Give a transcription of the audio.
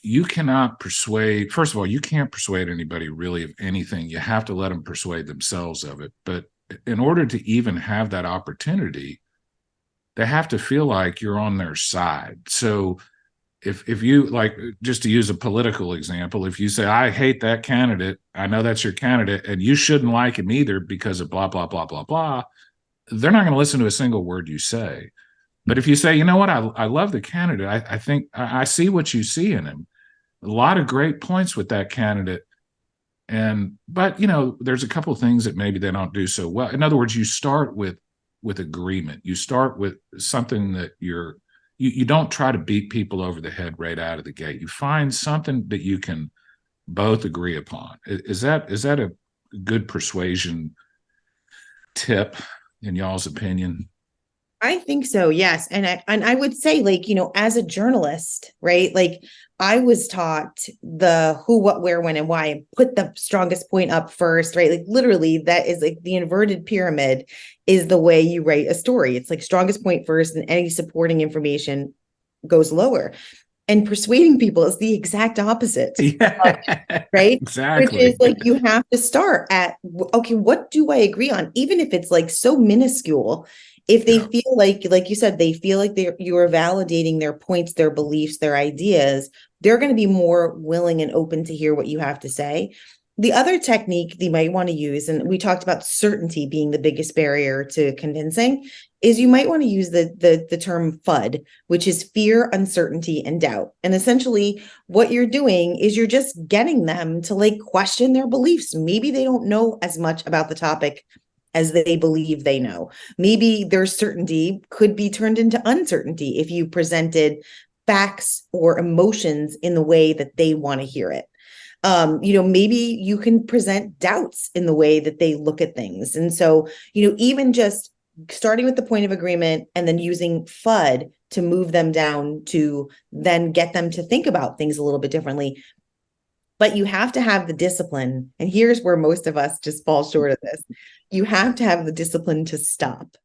you cannot persuade, first of all, you can't persuade anybody really of anything. You have to let them persuade themselves of it. But in order to even have that opportunity, they have to feel like you're on their side. So if you, like, just to use a political example, if you say, I hate that candidate, I know that's your candidate, and you shouldn't like him either because of blah, blah, blah, blah, blah, they're not going to listen to a single word you say. But if you say, you know what, I love the candidate, I think I see what you see in him, a lot of great points with that candidate. And but there's a couple of things that maybe they don't do so well. In other words, you start with agreement. You start with something that you don't try to beat people over the head right out of the gate. You find something that you can both agree upon. Is that a good persuasion tip in y'all's opinion? I think so, yes. And I would say, like, as a journalist, right? Like, I was taught the who, what, where, when, and why, and put the strongest point up first, right? Like, literally, that is like the inverted pyramid is the way you write a story. It's like strongest point first, and any supporting information goes lower. And persuading people is the exact opposite, Yeah, right? Which is exactly. like, you have to start at, okay, what do I agree on? Even if it's like so minuscule, if they Yeah. feel like you said, they feel like you are validating their points, their beliefs, their ideas, they're going to be more willing and open to hear what you have to say. The other technique they might want to use, and we talked about certainty being the biggest barrier to convincing, is you might want to use the term FUD, which is fear, uncertainty, and doubt. And essentially, what you're doing is you're just getting them to like question their beliefs. Maybe they don't know as much about the topic as they believe they know. Maybe their certainty could be turned into uncertainty if you presented facts or emotions in the way that they want to hear it. Maybe you can present doubts in the way that they look at things. And so, even just starting with the point of agreement and then using FUD to move them down to then get them to think about things a little bit differently. But you have to have the discipline. And here's where most of us just fall short of this. You have to have the discipline to stop.